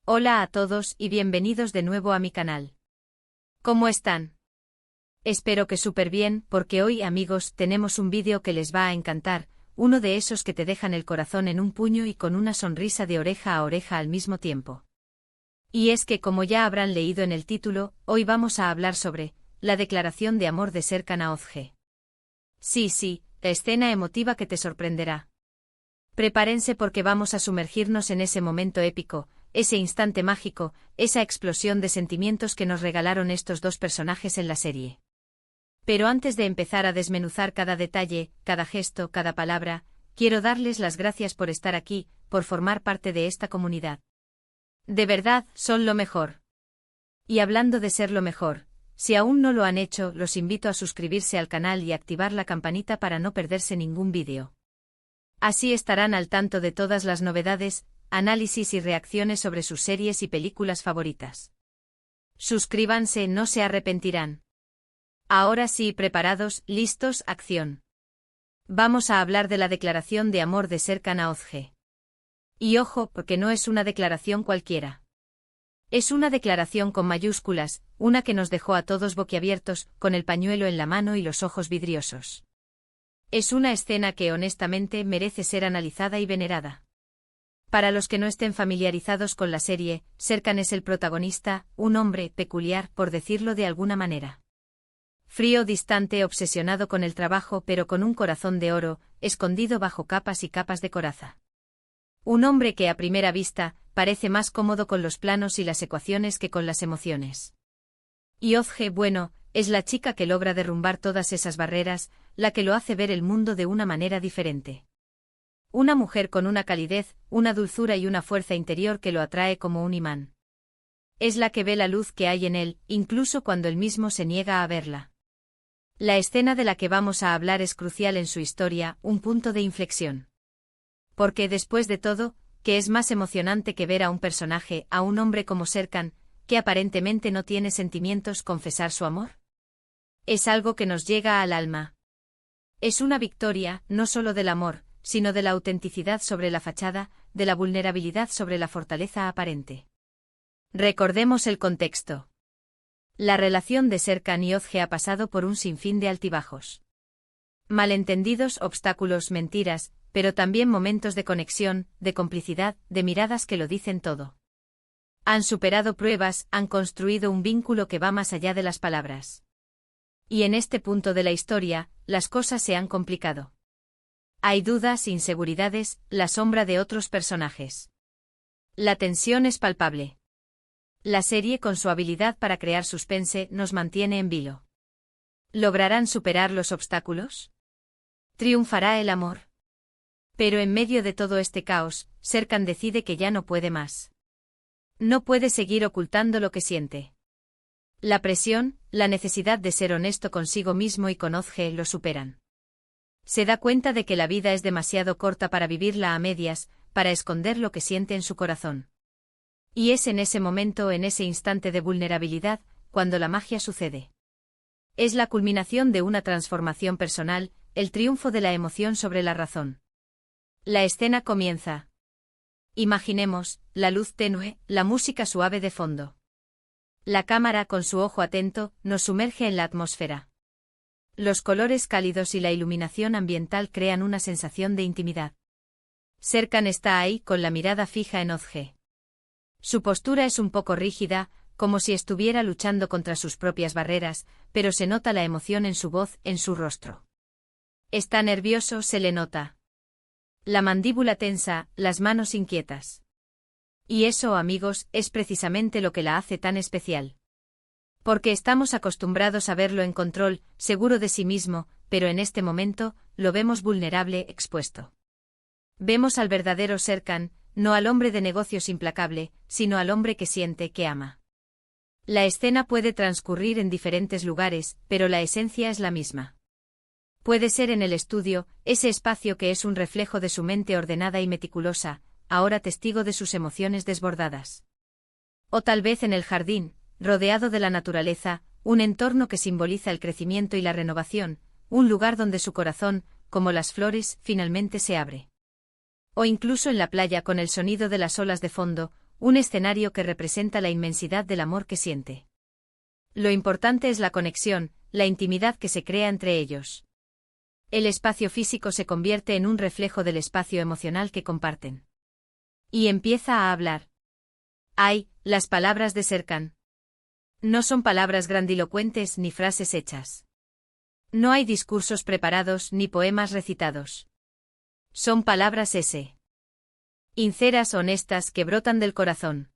Hola a todos y bienvenidos de nuevo a mi canal. ¿Cómo están? Espero que súper bien, porque hoy, amigos, tenemos un vídeo que les va a encantar, uno de esos que te dejan el corazón en un puño y con una sonrisa de oreja a oreja al mismo tiempo. Y es que, como ya habrán leído en el título, hoy vamos a hablar sobre la declaración de amor de Serkan a Özge. Sí, la escena emotiva que te sorprenderá. Prepárense porque vamos a sumergirnos en ese momento épico, ese instante mágico, esa explosión de sentimientos que nos regalaron estos dos personajes en la serie. Pero antes de empezar a desmenuzar cada detalle, cada gesto, cada palabra, quiero darles las gracias por estar aquí, por formar parte de esta comunidad. De verdad, son lo mejor. Y hablando de ser lo mejor, si aún no lo han hecho, los invito a suscribirse al canal y activar la campanita para no perderse ningún vídeo. Así estarán al tanto de todas las novedades, análisis y reacciones sobre sus series y películas favoritas. Suscríbanse, no se arrepentirán. Ahora sí, preparados, listos, acción. Vamos a hablar de la declaración de amor de Serkan a Özge. Y ojo, porque no es una declaración cualquiera. Es una declaración con mayúsculas, una que nos dejó a todos boquiabiertos, con el pañuelo en la mano y los ojos vidriosos. Es una escena que honestamente merece ser analizada y venerada. Para los que no estén familiarizados con la serie, Serkan es el protagonista, un hombre peculiar, por decirlo de alguna manera. Frío, distante, obsesionado con el trabajo, pero con un corazón de oro, escondido bajo capas y capas de coraza. Un hombre que a primera vista, parece más cómodo con los planos y las ecuaciones que con las emociones. Y Özge, bueno, es la chica que logra derrumbar todas esas barreras, la que lo hace ver el mundo de una manera diferente. Una mujer con una calidez, una dulzura y una fuerza interior que lo atrae como un imán. Es la que ve la luz que hay en él, incluso cuando él mismo se niega a verla. La escena de la que vamos a hablar es crucial en su historia, un punto de inflexión. Porque después de todo, ¿qué es más emocionante que ver a un personaje, a un hombre como Serkan, que aparentemente no tiene sentimientos, confesar su amor? Es algo que nos llega al alma. Es una victoria, no solo del amor, sino de la autenticidad sobre la fachada, de la vulnerabilidad sobre la fortaleza aparente. Recordemos el contexto. La relación de Serkan y Özge ha pasado por un sinfín de altibajos. Malentendidos, obstáculos, mentiras, pero también momentos de conexión, de complicidad, de miradas que lo dicen todo. Han superado pruebas, han construido un vínculo que va más allá de las palabras. Y en este punto de la historia, las cosas se han complicado. Hay dudas, inseguridades, la sombra de otros personajes. La tensión es palpable. La serie, con su habilidad para crear suspense, nos mantiene en vilo. ¿Lograrán superar los obstáculos? ¿Triunfará el amor? Pero en medio de todo este caos, Serkan decide que ya no puede más. No puede seguir ocultando lo que siente. La presión, la necesidad de ser honesto consigo mismo y con Özge lo superan. Se da cuenta de que la vida es demasiado corta para vivirla a medias, para esconder lo que siente en su corazón. Y es en ese momento, en ese instante de vulnerabilidad, cuando la magia sucede. Es la culminación de una transformación personal, el triunfo de la emoción sobre la razón. La escena comienza. Imaginemos, la luz tenue, la música suave de fondo. La cámara, con su ojo atento, nos sumerge en la atmósfera. Los colores cálidos y la iluminación ambiental crean una sensación de intimidad. Serkan está ahí, con la mirada fija en Özge. Su postura es un poco rígida, como si estuviera luchando contra sus propias barreras, pero se nota la emoción en su voz, en su rostro. Está nervioso, se le nota. La mandíbula tensa, las manos inquietas. Y eso, amigos, es precisamente lo que la hace tan especial. Porque estamos acostumbrados a verlo en control, seguro de sí mismo, pero en este momento, lo vemos vulnerable, expuesto. Vemos al verdadero Serkan, no al hombre de negocios implacable, sino al hombre que siente, que ama. La escena puede transcurrir en diferentes lugares, pero la esencia es la misma. Puede ser en el estudio, ese espacio que es un reflejo de su mente ordenada y meticulosa, ahora testigo de sus emociones desbordadas. O tal vez en el jardín, rodeado de la naturaleza, un entorno que simboliza el crecimiento y la renovación, un lugar donde su corazón, como las flores, finalmente se abre. O incluso en la playa con el sonido de las olas de fondo, un escenario que representa la inmensidad del amor que siente. Lo importante es la conexión, la intimidad que se crea entre ellos. El espacio físico se convierte en un reflejo del espacio emocional que comparten. Y empieza a hablar. ¡Ay, las palabras de Serkan! No son palabras grandilocuentes ni frases hechas. No hay discursos preparados ni poemas recitados. Son palabras sinceras, honestas, que brotan del corazón.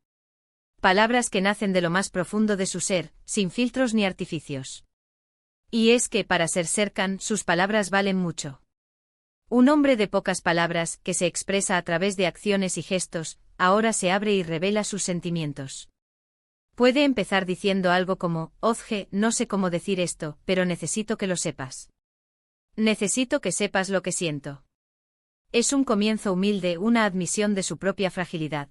Palabras que nacen de lo más profundo de su ser, sin filtros ni artificios. Y es que, para ser Serkan, sus palabras valen mucho. Un hombre de pocas palabras, que se expresa a través de acciones y gestos, ahora se abre y revela sus sentimientos. Puede empezar diciendo algo como, Ozge, no sé cómo decir esto, pero necesito que lo sepas. Necesito que sepas lo que siento. Es un comienzo humilde, una admisión de su propia fragilidad.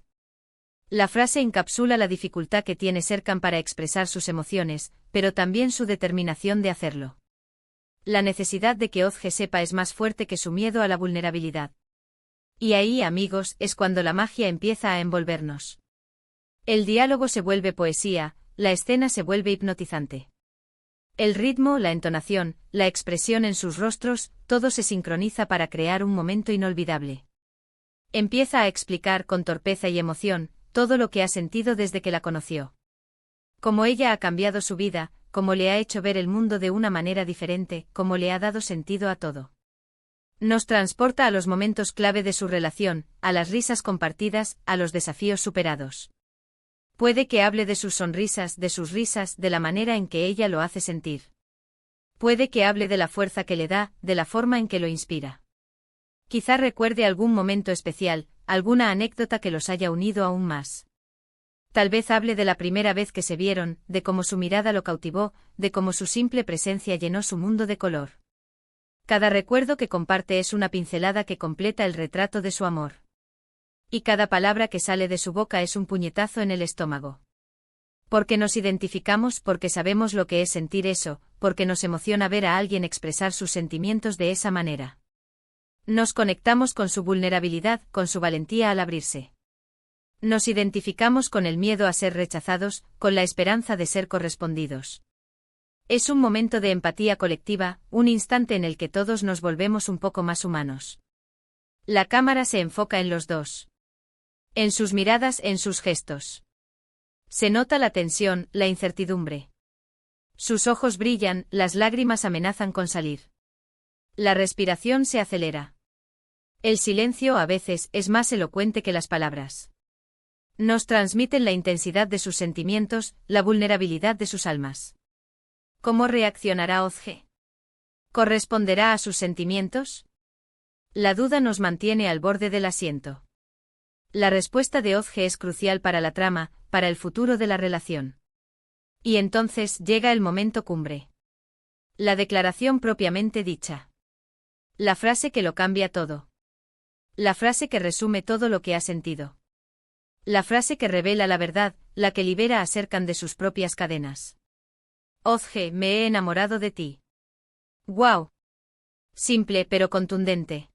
La frase encapsula la dificultad que tiene Serkan para expresar sus emociones, pero también su determinación de hacerlo. La necesidad de que Ozge sepa es más fuerte que su miedo a la vulnerabilidad. Y ahí, amigos, es cuando la magia empieza a envolvernos. El diálogo se vuelve poesía, la escena se vuelve hipnotizante. El ritmo, la entonación, la expresión en sus rostros, todo se sincroniza para crear un momento inolvidable. Empieza a explicar con torpeza y emoción todo lo que ha sentido desde que la conoció. Cómo ella ha cambiado su vida, cómo le ha hecho ver el mundo de una manera diferente, cómo le ha dado sentido a todo. Nos transporta a los momentos clave de su relación, a las risas compartidas, a los desafíos superados. Puede que hable de sus sonrisas, de sus risas, de la manera en que ella lo hace sentir. Puede que hable de la fuerza que le da, de la forma en que lo inspira. Quizá recuerde algún momento especial, alguna anécdota que los haya unido aún más. Tal vez hable de la primera vez que se vieron, de cómo su mirada lo cautivó, de cómo su simple presencia llenó su mundo de color. Cada recuerdo que comparte es una pincelada que completa el retrato de su amor. Y cada palabra que sale de su boca es un puñetazo en el estómago. Porque nos identificamos, porque sabemos lo que es sentir eso, porque nos emociona ver a alguien expresar sus sentimientos de esa manera. Nos conectamos con su vulnerabilidad, con su valentía al abrirse. Nos identificamos con el miedo a ser rechazados, con la esperanza de ser correspondidos. Es un momento de empatía colectiva, un instante en el que todos nos volvemos un poco más humanos. La cámara se enfoca en los dos. En sus miradas, en sus gestos. Se nota la tensión, la incertidumbre. Sus ojos brillan, las lágrimas amenazan con salir. La respiración se acelera. El silencio a veces es más elocuente que las palabras. Nos transmiten la intensidad de sus sentimientos, la vulnerabilidad de sus almas. ¿Cómo reaccionará Ozge? ¿Corresponderá a sus sentimientos? La duda nos mantiene al borde del asiento. La respuesta de Ozge es crucial para la trama, para el futuro de la relación. Y entonces llega el momento cumbre. La declaración propiamente dicha. La frase que lo cambia todo. La frase que resume todo lo que ha sentido. La frase que revela la verdad, la que libera a Serkan de sus propias cadenas. Ozge, me he enamorado de ti. ¡Guau! Simple pero contundente.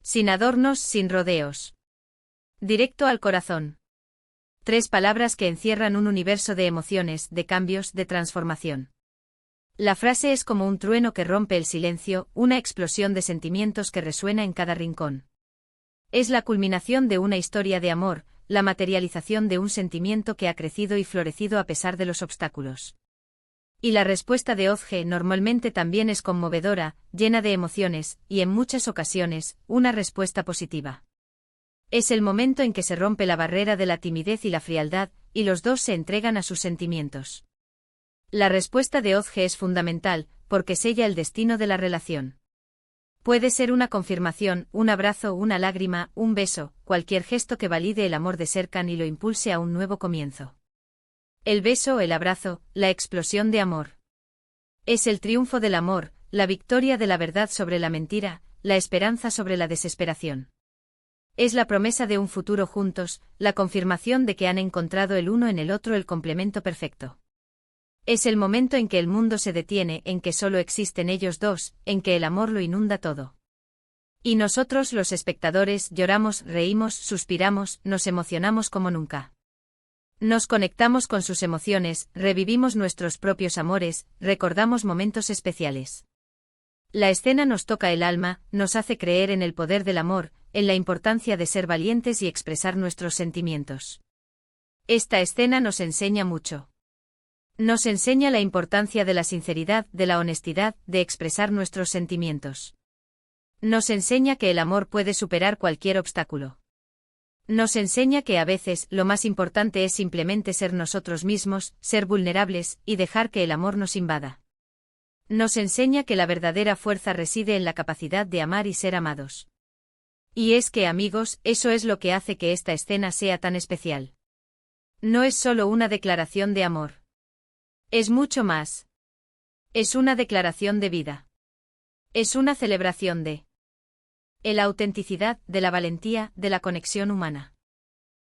Sin adornos, sin rodeos. Directo al corazón. 3 palabras que encierran un universo de emociones, de cambios, de transformación. La frase es como un trueno que rompe el silencio, una explosión de sentimientos que resuena en cada rincón. Es la culminación de una historia de amor, la materialización de un sentimiento que ha crecido y florecido a pesar de los obstáculos. Y la respuesta de Ozge normalmente también es conmovedora, llena de emociones, y en muchas ocasiones, una respuesta positiva. Es el momento en que se rompe la barrera de la timidez y la frialdad, y los dos se entregan a sus sentimientos. La respuesta de Ozge es fundamental, porque sella el destino de la relación. Puede ser una confirmación, un abrazo, una lágrima, un beso, cualquier gesto que valide el amor de Serkan y lo impulse a un nuevo comienzo. El beso, el abrazo, la explosión de amor. Es el triunfo del amor, la victoria de la verdad sobre la mentira, la esperanza sobre la desesperación. Es la promesa de un futuro juntos, la confirmación de que han encontrado el uno en el otro el complemento perfecto. Es el momento en que el mundo se detiene, en que solo existen ellos dos, en que el amor lo inunda todo. Y nosotros los espectadores lloramos, reímos, suspiramos, nos emocionamos como nunca. Nos conectamos con sus emociones, revivimos nuestros propios amores, recordamos momentos especiales. La escena nos toca el alma, nos hace creer en el poder del amor, en la importancia de ser valientes y expresar nuestros sentimientos. Esta escena nos enseña mucho. Nos enseña la importancia de la sinceridad, de la honestidad, de expresar nuestros sentimientos. Nos enseña que el amor puede superar cualquier obstáculo. Nos enseña que a veces lo más importante es simplemente ser nosotros mismos, ser vulnerables, y dejar que el amor nos invada. Nos enseña que la verdadera fuerza reside en la capacidad de amar y ser amados. Y es que, amigos, eso es lo que hace que esta escena sea tan especial. No es solo una declaración de amor. Es mucho más. Es una declaración de vida. Es una celebración de la autenticidad, de la valentía, de la conexión humana.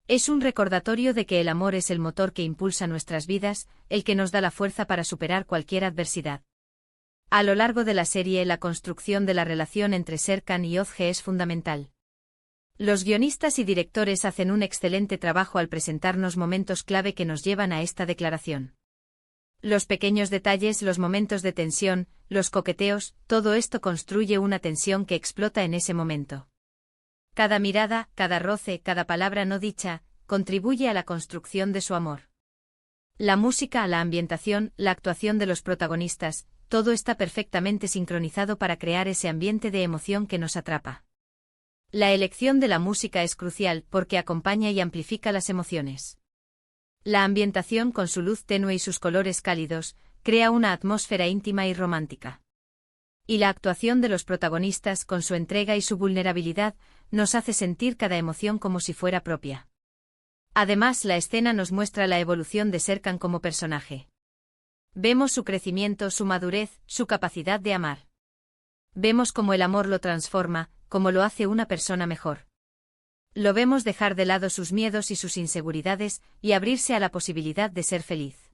Es un recordatorio de que el amor es el motor que impulsa nuestras vidas, el que nos da la fuerza para superar cualquier adversidad. A lo largo de la serie, la construcción de la relación entre Serkan y Özge es fundamental. Los guionistas y directores hacen un excelente trabajo al presentarnos momentos clave que nos llevan a esta declaración. Los pequeños detalles, los momentos de tensión, los coqueteos, todo esto construye una tensión que explota en ese momento. Cada mirada, cada roce, cada palabra no dicha, contribuye a la construcción de su amor. La música, la ambientación, la actuación de los protagonistas, todo está perfectamente sincronizado para crear ese ambiente de emoción que nos atrapa. La elección de la música es crucial porque acompaña y amplifica las emociones. La ambientación, con su luz tenue y sus colores cálidos, crea una atmósfera íntima y romántica. Y la actuación de los protagonistas, con su entrega y su vulnerabilidad, nos hace sentir cada emoción como si fuera propia. Además, la escena nos muestra la evolución de Serkan como personaje. Vemos su crecimiento, su madurez, su capacidad de amar. Vemos cómo el amor lo transforma, cómo lo hace una persona mejor. Lo vemos dejar de lado sus miedos y sus inseguridades y abrirse a la posibilidad de ser feliz.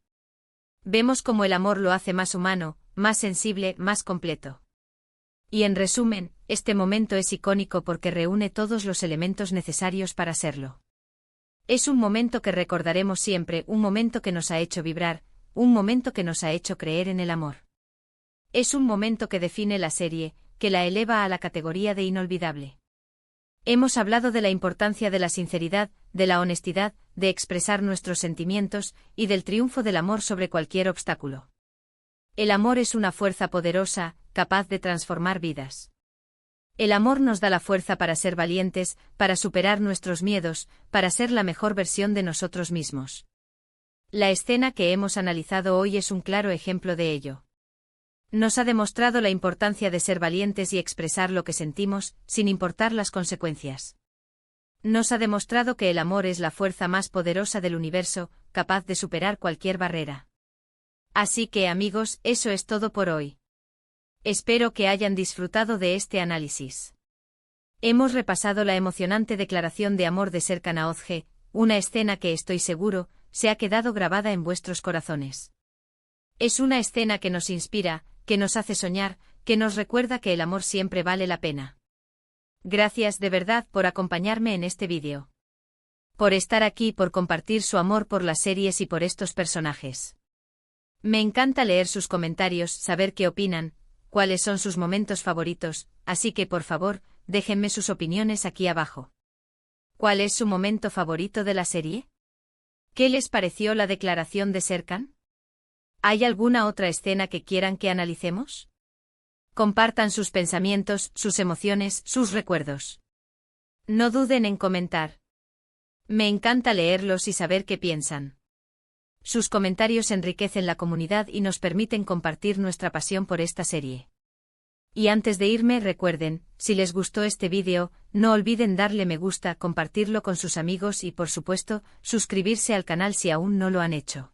Vemos cómo el amor lo hace más humano, más sensible, más completo. Y en resumen, este momento es icónico porque reúne todos los elementos necesarios para serlo. Es un momento que recordaremos siempre, un momento que nos ha hecho vibrar, un momento que nos ha hecho creer en el amor. Es un momento que define la serie, que la eleva a la categoría de inolvidable. Hemos hablado de la importancia de la sinceridad, de la honestidad, de expresar nuestros sentimientos, y del triunfo del amor sobre cualquier obstáculo. El amor es una fuerza poderosa, capaz de transformar vidas. El amor nos da la fuerza para ser valientes, para superar nuestros miedos, para ser la mejor versión de nosotros mismos. La escena que hemos analizado hoy es un claro ejemplo de ello. Nos ha demostrado la importancia de ser valientes y expresar lo que sentimos, sin importar las consecuencias. Nos ha demostrado que el amor es la fuerza más poderosa del universo, capaz de superar cualquier barrera. Así que, amigos, eso es todo por hoy. Espero que hayan disfrutado de este análisis. Hemos repasado la emocionante declaración de amor de Serkan a Özge, una escena que estoy seguro, se ha quedado grabada en vuestros corazones. Es una escena que nos inspira, que nos hace soñar, que nos recuerda que el amor siempre vale la pena. Gracias de verdad por acompañarme en este vídeo. Por estar aquí, por compartir su amor por las series y por estos personajes. Me encanta leer sus comentarios, saber qué opinan, cuáles son sus momentos favoritos, así que por favor, déjenme sus opiniones aquí abajo. ¿Cuál es su momento favorito de la serie? ¿Qué les pareció la declaración de Serkan? ¿Hay alguna otra escena que quieran que analicemos? Compartan sus pensamientos, sus emociones, sus recuerdos. No duden en comentar. Me encanta leerlos y saber qué piensan. Sus comentarios enriquecen la comunidad y nos permiten compartir nuestra pasión por esta serie. Y antes de irme, recuerden, si les gustó este vídeo, no olviden darle me gusta, compartirlo con sus amigos y, por supuesto, suscribirse al canal si aún no lo han hecho.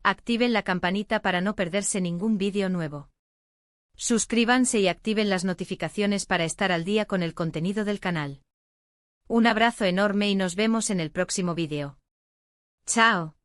Activen la campanita para no perderse ningún vídeo nuevo. Suscríbanse y activen las notificaciones para estar al día con el contenido del canal. Un abrazo enorme y nos vemos en el próximo vídeo. ¡Chao!